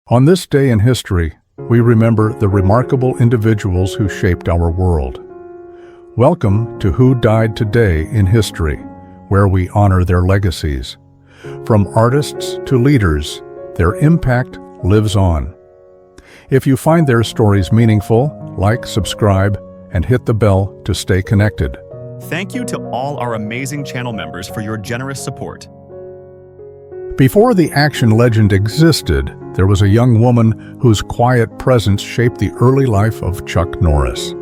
On this day in history, we remember the remarkable individuals who shaped our world. Welcome to Who Died Today in History, where we honor their legacies. From artists to leaders, their impact lives on. If you find their stories meaningful, like, subscribe, and hit the bell to stay connected. Thank you to all our amazing channel members for your generous support. Before the action legend existed, there was a young woman whose quiet presence shaped the early life of Chuck Norris.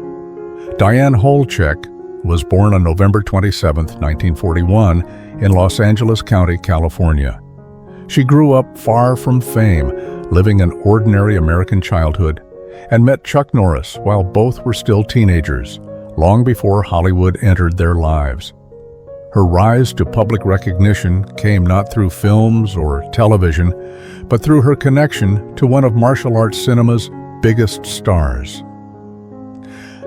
Dianne Holechek was born on November 27, 1941, in Los Angeles County, California. She grew up far from fame, living an ordinary American childhood, and met Chuck Norris while both were still teenagers, long before Hollywood entered their lives. Her rise to public recognition came not through films or television, but through her connection to one of martial arts cinema's biggest stars.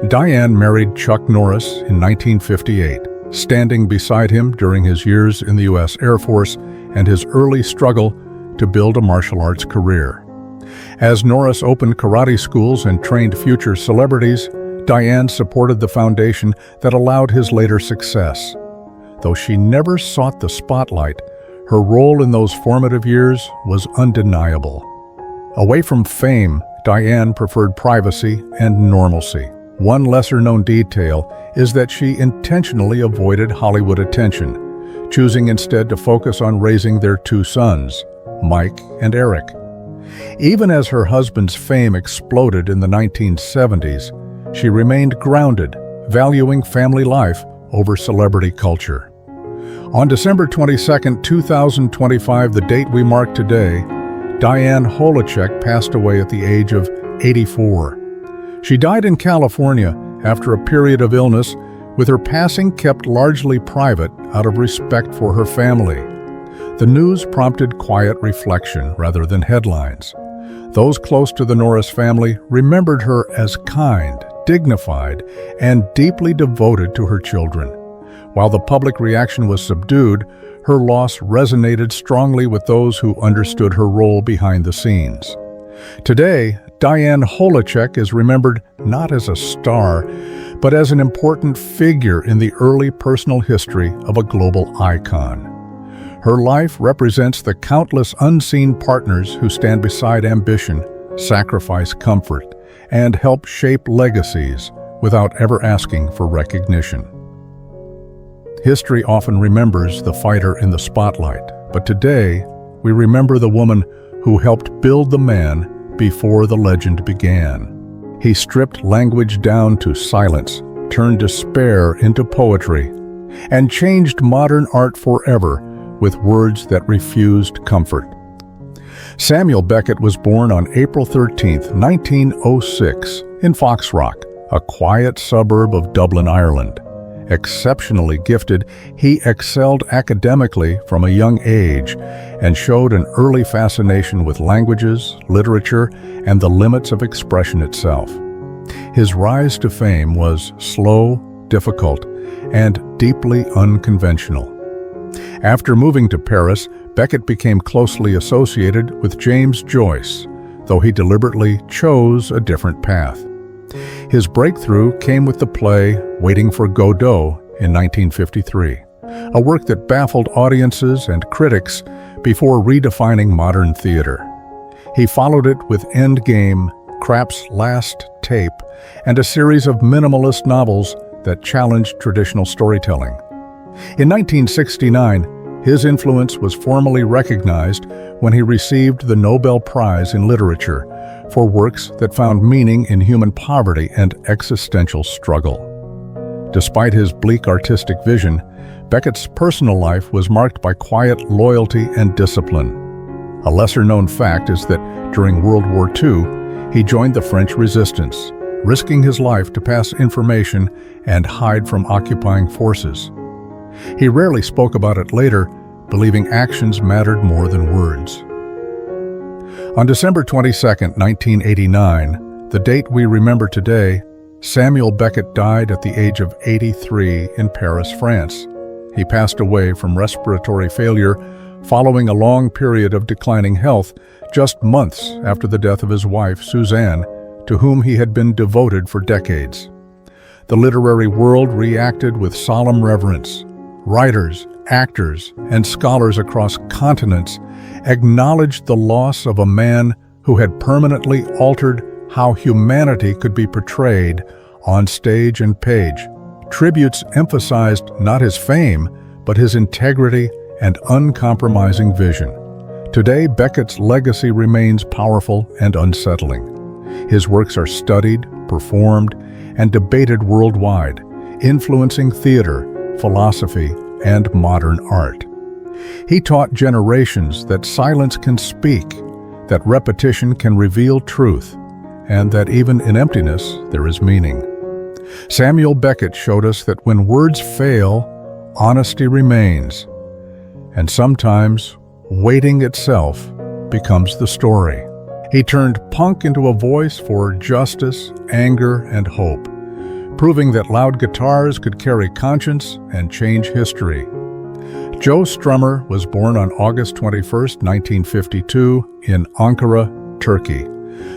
Dianne married Chuck Norris in 1958, standing beside him during his years in the U.S. Air Force and his early struggle to build a martial arts career. As Norris opened karate schools and trained future celebrities, Dianne supported the foundation that allowed his later success. Though she never sought the spotlight, her role in those formative years was undeniable. Away from fame, Dianne preferred privacy and normalcy. One lesser-known detail is that she intentionally avoided Hollywood attention, choosing instead to focus on raising their two sons, Mike and Eric. Even as her husband's fame exploded in the 1970s, she remained grounded, valuing family life over celebrity culture. On December 22, 2025, the date we mark today, Dianne Holechek passed away at the age of 84. She died in California after a period of illness, with her passing kept largely private out of respect for her family. The news prompted quiet reflection rather than headlines. Those close to the Norris family remembered her as kind, dignified, and deeply devoted to her children. While the public reaction was subdued, her loss resonated strongly with those who understood her role behind the scenes. Today, Dianne Holechek is remembered not as a star, but as an important figure in the early personal history of a global icon. Her life represents the countless unseen partners who stand beside ambition, sacrifice comfort, and help shape legacies without ever asking for recognition. History often remembers the fighter in the spotlight, but today we remember the woman who helped build the man before the legend began. He stripped language down to silence, turned despair into poetry, and changed modern art forever with words that refused comfort. Samuel Beckett was born on April 13, 1906, in Foxrock, a quiet suburb of Dublin, Ireland. Exceptionally gifted, he excelled academically from a young age and showed an early fascination with languages, literature, and the limits of expression itself. His rise to fame was slow, difficult, and deeply unconventional. After moving to Paris, Beckett became closely associated with James Joyce, though he deliberately chose a different path. His breakthrough came with the play Waiting for Godot in 1953, a work that baffled audiences and critics before redefining modern theater. He followed it with Endgame, Krapp's Last Tape, and a series of minimalist novels that challenged traditional storytelling. In 1969, his influence was formally recognized when he received the Nobel Prize in Literature for works that found meaning in human poverty and existential struggle. Despite his bleak artistic vision, Beckett's personal life was marked by quiet loyalty and discipline. A lesser-known fact is that during World War II, he joined the French resistance, risking his life to pass information and hide from occupying forces. He rarely spoke about it later, believing actions mattered more than words. On December 22, 1989, the date we remember today, Samuel Beckett died at the age of 83 in Paris, France. He passed away from respiratory failure following a long period of declining health, just months after the death of his wife, Suzanne, to whom he had been devoted for decades. The literary world reacted with solemn reverence. Writers, actors, and scholars across continents acknowledged the loss of a man who had permanently altered how humanity could be portrayed on stage and page. Tributes emphasized not his fame, but his integrity and uncompromising vision. Today, Beckett's legacy remains powerful and unsettling. His works are studied, performed, and debated worldwide, influencing theater, philosophy, and modern art. He taught generations that silence can speak, that repetition can reveal truth, and that even in emptiness there is meaning. Samuel Beckett showed us that when words fail, honesty remains, and sometimes waiting itself becomes the story. He turned punk into a voice for justice, anger, and hope, proving that loud guitars could carry conscience and change history. Joe Strummer was born on August 21, 1952, in Ankara, Turkey,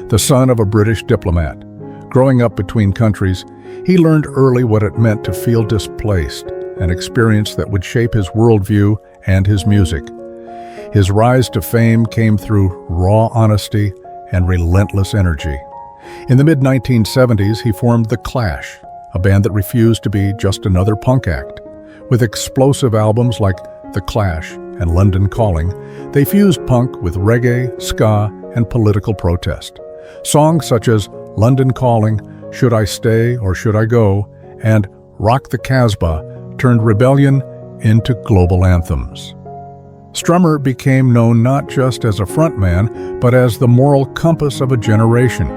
the son of a British diplomat. Growing up between countries, he learned early what it meant to feel displaced, an experience that would shape his worldview and his music. His rise to fame came through raw honesty and relentless energy. In the mid-1970s, he formed The Clash, a band that refused to be just another punk act. With explosive albums like The Clash and London Calling, they fused punk with reggae, ska, and political protest. Songs such as London Calling, Should I Stay or Should I Go, and Rock the Casbah turned rebellion into global anthems. Strummer became known not just as a frontman, but as the moral compass of a generation.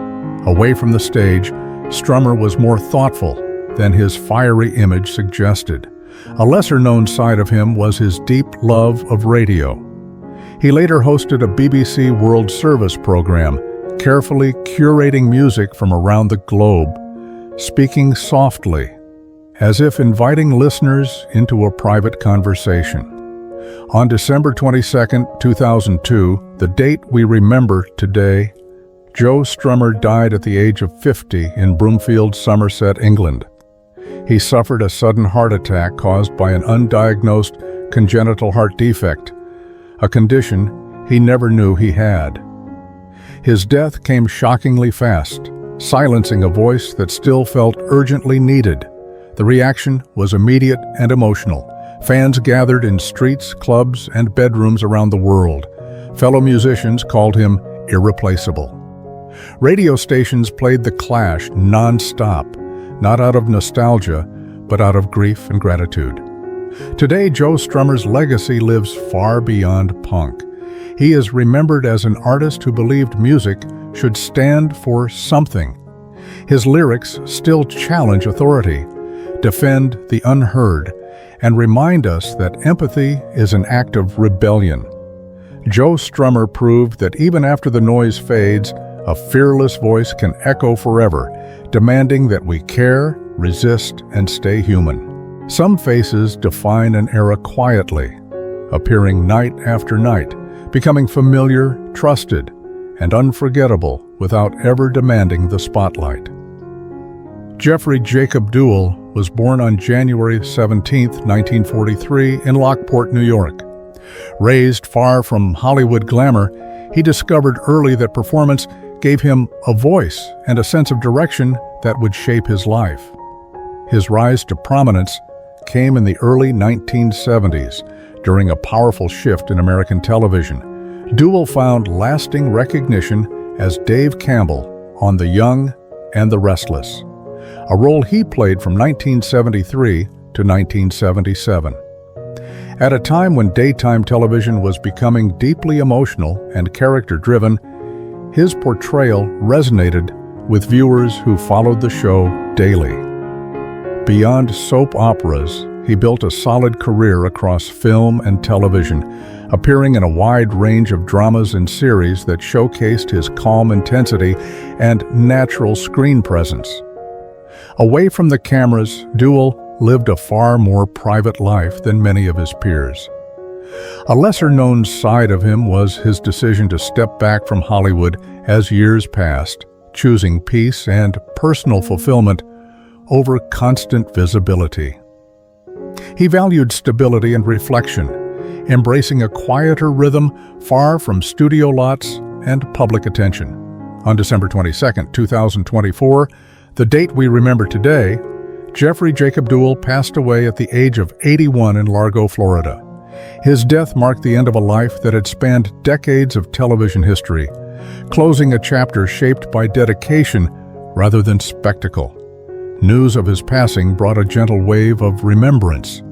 Away from the stage, Strummer was more thoughtful than his fiery image suggested. A lesser-known side of him was his deep love of radio. He later hosted a BBC World Service program, carefully curating music from around the globe, speaking softly, as if inviting listeners into a private conversation. On December 22, 2002, the date we remember today, Joe Strummer died at the age of 50 in Broomfield, Somerset, England. He suffered a sudden heart attack caused by an undiagnosed congenital heart defect, a condition he never knew he had. His death came shockingly fast, silencing a voice that still felt urgently needed. The reaction was immediate and emotional. Fans gathered in streets, clubs, and bedrooms around the world. Fellow musicians called him irreplaceable. Radio stations played The Clash non-stop, not out of nostalgia, but out of grief and gratitude. Today, Joe Strummer's legacy lives far beyond punk. He is remembered as an artist who believed music should stand for something. His lyrics still challenge authority, defend the unheard, and remind us that empathy is an act of rebellion. Joe Strummer proved that even after the noise fades, a fearless voice can echo forever, demanding that we care, resist, and stay human. Some faces define an era quietly, appearing night after night, becoming familiar, trusted, and unforgettable without ever demanding the spotlight. Jeffrey Jacob Deuel was born on January 17, 1943, in Lockport, New York. Raised far from Hollywood glamour, he discovered early that performance gave him a voice and a sense of direction that would shape his life. His rise to prominence came in the early 1970s, during a powerful shift in American television. Deuel found lasting recognition as Dave Campbell on The Young and the Restless, a role he played from 1973 to 1977. At a time when daytime television was becoming deeply emotional and character-driven, his portrayal resonated with viewers who followed the show daily. Beyond soap operas, he built a solid career across film and television, appearing in a wide range of dramas and series that showcased his calm intensity and natural screen presence. Away from the cameras, Deuel lived a far more private life than many of his peers. A lesser-known side of him was his decision to step back from Hollywood as years passed, choosing peace and personal fulfillment over constant visibility. He valued stability and reflection, embracing a quieter rhythm far from studio lots and public attention. On December 22, 2024, the date we remember today, Jeffrey Jacob Deuel passed away at the age of 81 in Largo, Florida. His death marked the end of a life that had spanned decades of television history, closing a chapter shaped by dedication rather than spectacle. News of his passing brought a gentle wave of remembrance.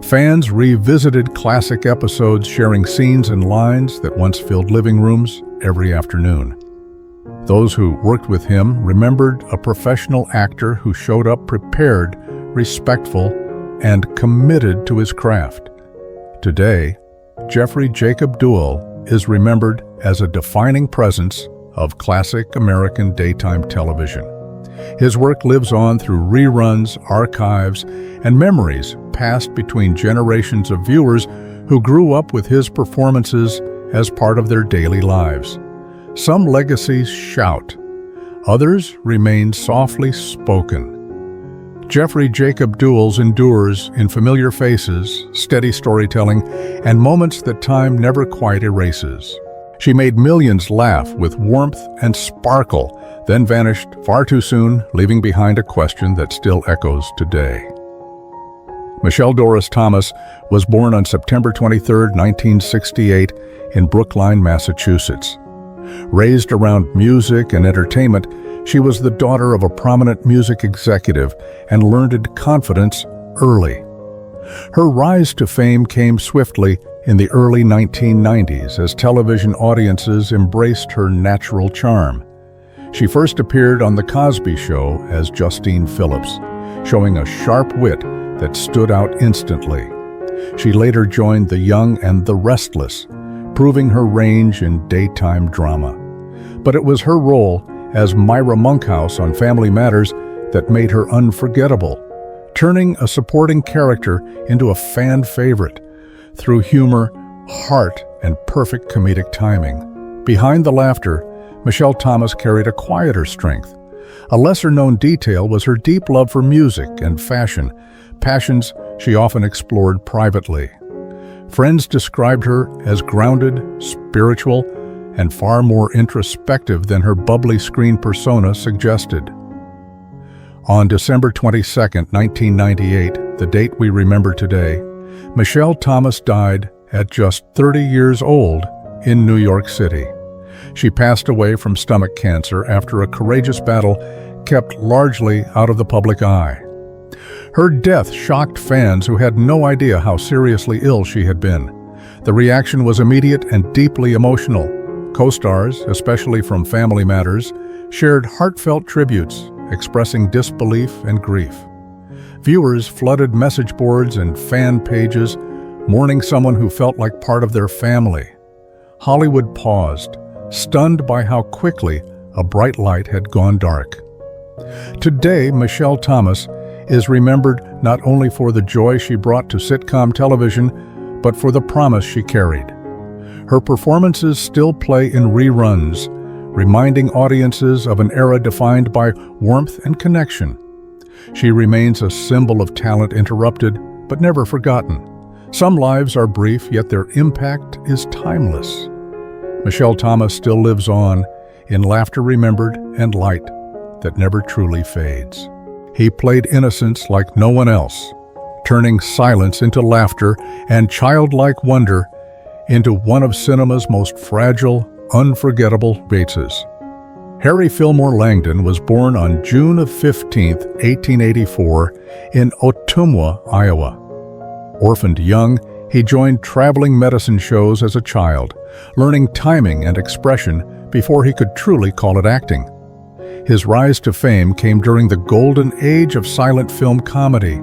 Fans revisited classic episodes, sharing scenes and lines that once filled living rooms every afternoon. Those who worked with him remembered a professional actor who showed up prepared, respectful, and committed to his craft. Today, Jeffrey Jacob Deuel is remembered as a defining presence of classic American daytime television. His work lives on through reruns, archives, and memories passed between generations of viewers who grew up with his performances as part of their daily lives. Some legacies shout, others remain softly spoken. Jeffrey Jacob Deuel endures in familiar faces, steady storytelling, and moments that time never quite erases. She made millions laugh with warmth and sparkle, then vanished far too soon, leaving behind a question that still echoes today. Michelle Doris Thomas was born on September 23, 1968, in Brookline, Massachusetts. Raised around music and entertainment, she was the daughter of a prominent music executive and learned confidence early. Her rise to fame came swiftly in the early 1990s as television audiences embraced her natural charm. She first appeared on The Cosby Show as Justine Phillips, showing a sharp wit that stood out instantly. She later joined The Young and the Restless, proving her range in daytime drama. But it was her role as Myra Monkhouse on Family Matters that made her unforgettable, turning a supporting character into a fan favorite through humor, heart, and perfect comedic timing. Behind the laughter, Michelle Thomas carried a quieter strength. A lesser-known detail was her deep love for music and fashion, passions she often explored privately. Friends described her as grounded, spiritual, and far more introspective than her bubbly screen persona suggested. On December 22, 1998, the date we remember today, Michelle Thomas died at just 30 years old in New York City. She passed away from stomach cancer after a courageous battle kept largely out of the public eye. Her death shocked fans who had no idea how seriously ill she had been. The reaction was immediate and deeply emotional. Co-stars, especially from Family Matters, shared heartfelt tributes, expressing disbelief and grief. Viewers flooded message boards and fan pages, mourning someone who felt like part of their family. Hollywood paused, stunned by how quickly a bright light had gone dark. Today, Michelle Thomas is remembered not only for the joy she brought to sitcom television, but for the promise she carried. Her performances still play in reruns, reminding audiences of an era defined by warmth and connection. She remains a symbol of talent interrupted, but never forgotten. Some lives are brief, yet their impact is timeless. Michelle Thomas still lives on, in laughter remembered and light that never truly fades. He played innocence like no one else, turning silence into laughter and childlike wonder into one of cinema's most fragile, unforgettable faces. Harry Fillmore Langdon was born on June 15, 1884, in Ottumwa, Iowa. Orphaned young, he joined traveling medicine shows as a child, learning timing and expression before he could truly call it acting. His rise to fame came during the golden age of silent film comedy.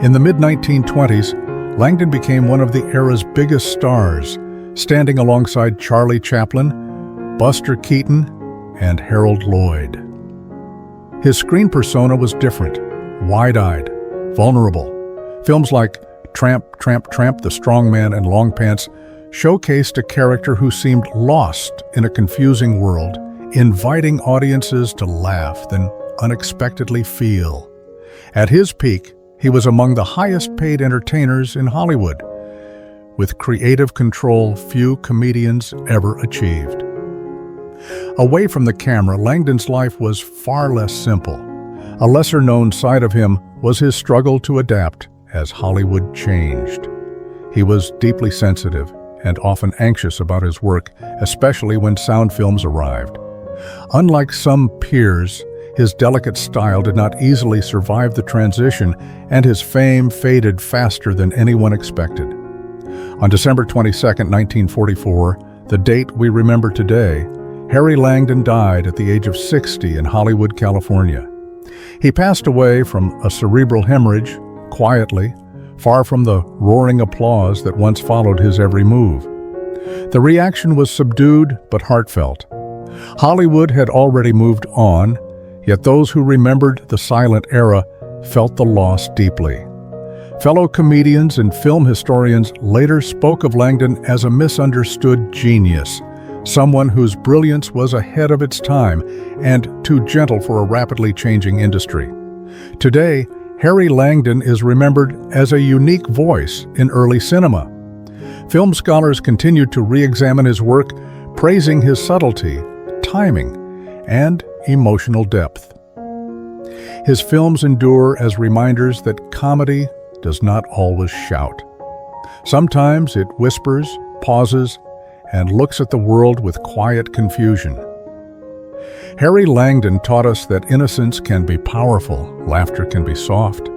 In the mid-1920s, Langdon became one of the era's biggest stars, standing alongside Charlie Chaplin, Buster Keaton, and Harold Lloyd. His screen persona was different, wide-eyed, vulnerable. Films like Tramp, Tramp, Tramp, The Strong Man in Long Pants showcased a character who seemed lost in a confusing world, inviting audiences to laugh, then unexpectedly feel. At his peak, he was among the highest-paid entertainers in Hollywood, with creative control few comedians ever achieved. Away from the camera, Langdon's life was far less simple. A lesser-known side of him was his struggle to adapt as Hollywood changed. He was deeply sensitive and often anxious about his work, especially when sound films arrived. Unlike some peers, his delicate style did not easily survive the transition, and his fame faded faster than anyone expected. On December 22, 1944, the date we remember today, Harry Langdon died at the age of 60 in Hollywood, California. He passed away from a cerebral hemorrhage, quietly, far from the roaring applause that once followed his every move. The reaction was subdued but heartfelt. Hollywood had already moved on, yet those who remembered the silent era felt the loss deeply. Fellow comedians and film historians later spoke of Langdon as a misunderstood genius, someone whose brilliance was ahead of its time and too gentle for a rapidly changing industry. Today, Harry Langdon is remembered as a unique voice in early cinema. Film scholars continue to re-examine his work, praising his subtlety, timing, and emotional depth. His films endure as reminders that comedy does not always shout. Sometimes it whispers, pauses, and looks at the world with quiet confusion. Harry Langdon taught us that innocence can be powerful, laughter can be soft,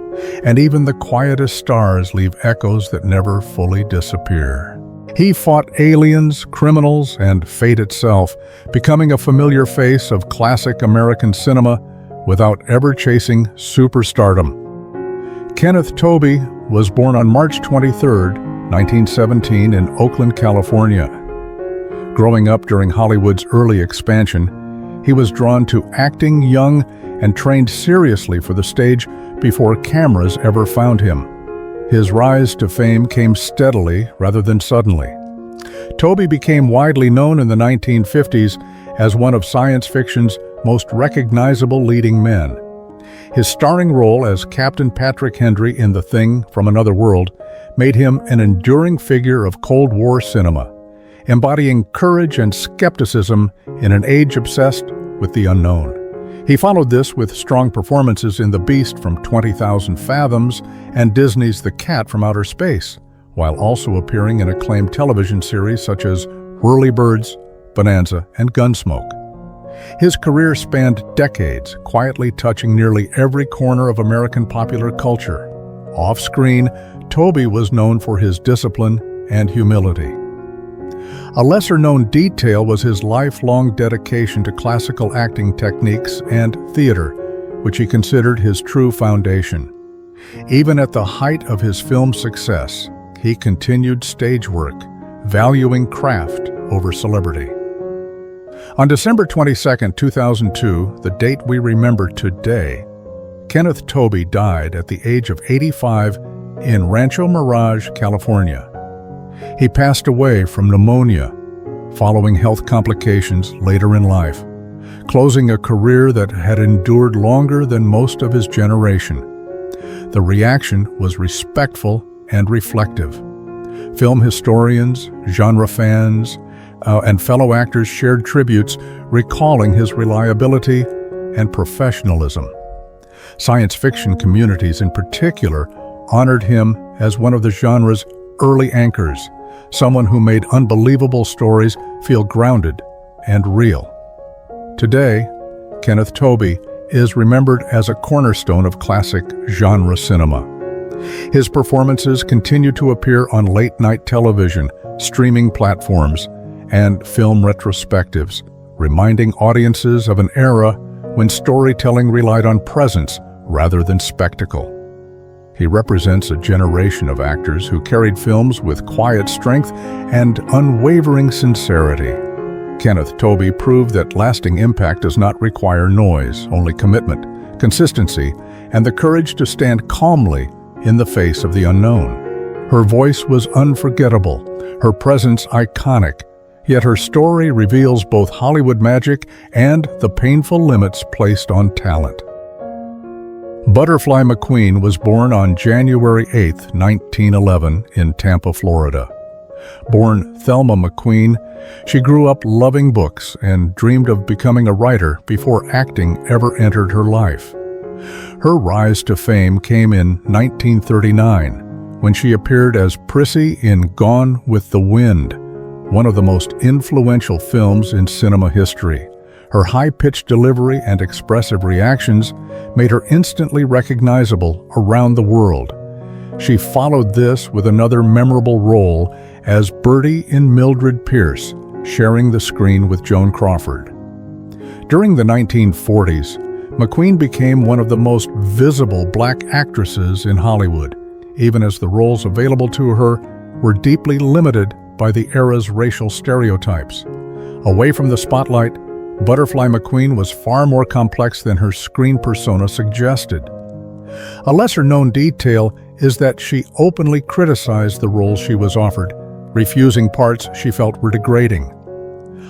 and even the quietest stars leave echoes that never fully disappear. He fought aliens, criminals, and fate itself, becoming a familiar face of classic American cinema without ever chasing superstardom. Kenneth Tobey was born on March 23, 1917 in Oakland, California. Growing up during Hollywood's early expansion, he was drawn to acting young and trained seriously for the stage before cameras ever found him. His rise to fame came steadily rather than suddenly. Tobey became widely known in the 1950s as one of science fiction's most recognizable leading men. His starring role as Captain Patrick Henry in The Thing from Another World made him an enduring figure of Cold War cinema, embodying courage and skepticism in an age obsessed with the unknown. He followed this with strong performances in The Beast from 20,000 Fathoms and Disney's The Cat from Outer Space, while also appearing in acclaimed television series such as Whirlybirds, Bonanza, and Gunsmoke. His career spanned decades, quietly touching nearly every corner of American popular culture. Off-screen, Tobey was known for his discipline and humility. A lesser-known detail was his lifelong dedication to classical acting techniques and theater, which he considered his true foundation. Even at the height of his film success, he continued stage work, valuing craft over celebrity. On December 22, 2002, the date we remember today, Kenneth Tobey died at the age of 85 in Rancho Mirage, California. He passed away from pneumonia following health complications later in life, closing a career that had endured longer than most of his generation. The reaction was respectful and reflective. Film historians, genre fans, and fellow actors shared tributes recalling his reliability and professionalism. Science fiction communities in particular honored him as one of the genre's early anchors, someone who made unbelievable stories feel grounded and real. Today, Kenneth Tobey is remembered as a cornerstone of classic genre cinema. His performances continue to appear on late-night television, streaming platforms, and film retrospectives, reminding audiences of an era when storytelling relied on presence rather than spectacle. He represents a generation of actors who carried films with quiet strength and unwavering sincerity. Kenneth Tobey proved that lasting impact does not require noise, only commitment, consistency, and the courage to stand calmly in the face of the unknown. Her voice was unforgettable, her presence iconic, yet her story reveals both Hollywood magic and the painful limits placed on talent. Butterfly McQueen was born on January 8, 1911, in Tampa, Florida. Born Thelma McQueen, she grew up loving books and dreamed of becoming a writer before acting ever entered her life. Her rise to fame came in 1939, when she appeared as Prissy in Gone with the Wind, one of the most influential films in cinema history. Her high-pitched delivery and expressive reactions made her instantly recognizable around the world. She followed this with another memorable role as Bertie in Mildred Pierce, sharing the screen with Joan Crawford. During the 1940s, McQueen became one of the most visible black actresses in Hollywood, even as the roles available to her were deeply limited by the era's racial stereotypes. Away from the spotlight, Butterfly McQueen was far more complex than her screen persona suggested. A lesser-known detail is that she openly criticized the roles she was offered, refusing parts she felt were degrading.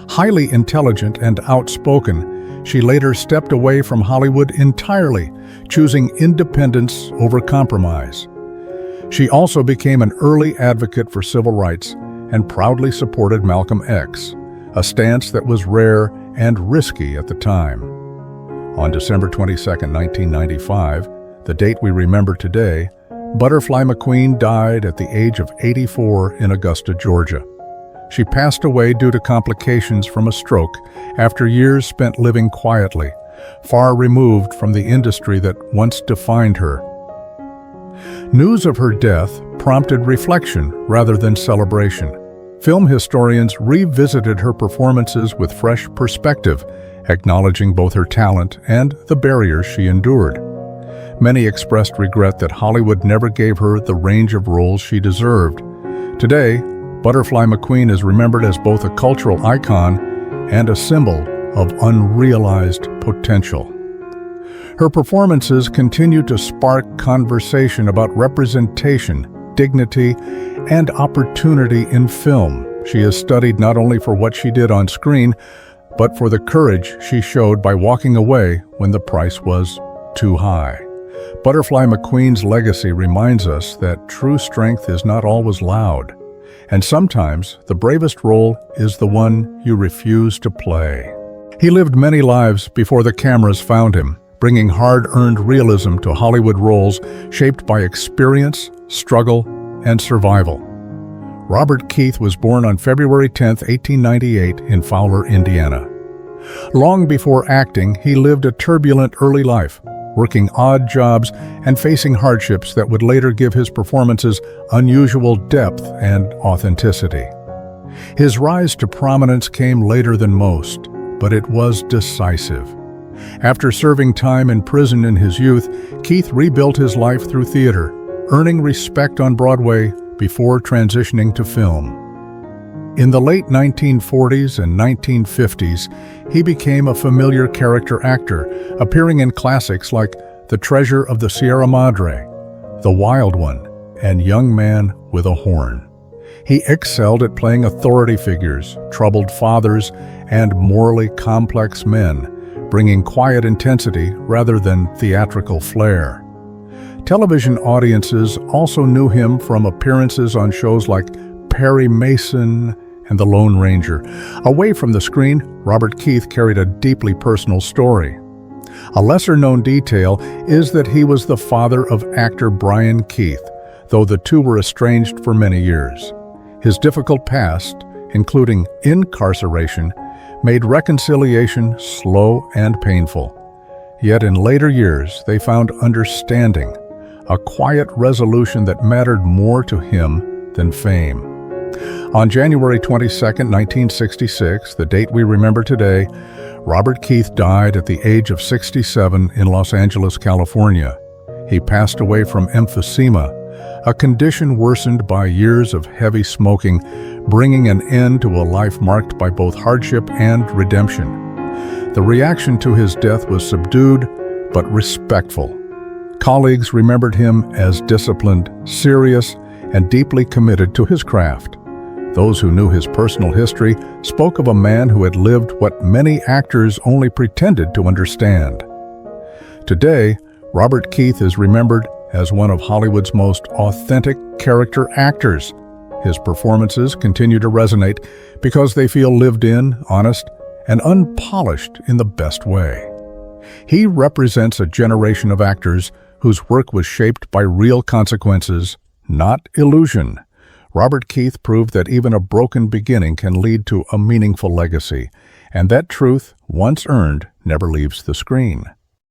Highly intelligent and outspoken, she later stepped away from Hollywood entirely, choosing independence over compromise. She also became an early advocate for civil rights and proudly supported Malcolm X, a stance that was rare and risky at the time. On December 22, 1995, the date we remember today, Butterfly McQueen died at the age of 84 in Augusta, Georgia. She passed away due to complications from a stroke after years spent living quietly, far removed from the industry that once defined her. News of her death prompted reflection rather than celebration. Film historians revisited her performances with fresh perspective, acknowledging both her talent and the barriers she endured. Many expressed regret that Hollywood never gave her the range of roles she deserved. Today, Butterfly McQueen is remembered as both a cultural icon and a symbol of unrealized potential. Her performances continue to spark conversation about representation, dignity, and opportunity in film. She is studied not only for what she did on screen, but for the courage she showed by walking away when the price was too high. Butterfly McQueen's legacy reminds us that true strength is not always loud, and sometimes the bravest role is the one you refuse to play. He lived many lives before the cameras found him, bringing hard-earned realism to Hollywood roles shaped by experience, struggle, and survival. Robert Keith was born on February 10, 1898, in Fowler, Indiana. Long before acting, he lived a turbulent early life, working odd jobs and facing hardships that would later give his performances unusual depth and authenticity. His rise to prominence came later than most, but it was decisive. After serving time in prison in his youth, Keith rebuilt his life through theater, earning respect on Broadway before transitioning to film. In the late 1940s and 1950s, he became a familiar character actor, appearing in classics like The Treasure of the Sierra Madre, The Wild One, and Young Man with a Horn. He excelled at playing authority figures, troubled fathers, and morally complex men, bringing quiet intensity rather than theatrical flair. Television audiences also knew him from appearances on shows like Perry Mason and The Lone Ranger. Away from the screen, Robert Keith carried a deeply personal story. A lesser-known detail is that he was the father of actor Brian Keith, though the two were estranged for many years. His difficult past, including incarceration, made reconciliation slow and painful. Yet in later years, they found understanding, a quiet resolution that mattered more to him than fame. On January 22, 1966, the date we remember today, Robert Keith died at the age of 67 in Los Angeles, California. He passed away from emphysema, a condition worsened by years of heavy smoking, bringing an end to a life marked by both hardship and redemption. The reaction to his death was subdued but respectful. Colleagues remembered him as disciplined, serious, and deeply committed to his craft. Those who knew his personal history spoke of a man who had lived what many actors only pretended to understand. Today, Robert Keith is remembered as one of Hollywood's most authentic character actors. His performances continue to resonate because they feel lived in, honest, and unpolished in the best way. He represents a generation of actors whose work was shaped by real consequences, not illusion. Robert Keith proved that even a broken beginning can lead to a meaningful legacy, and that truth, once earned, never leaves the screen.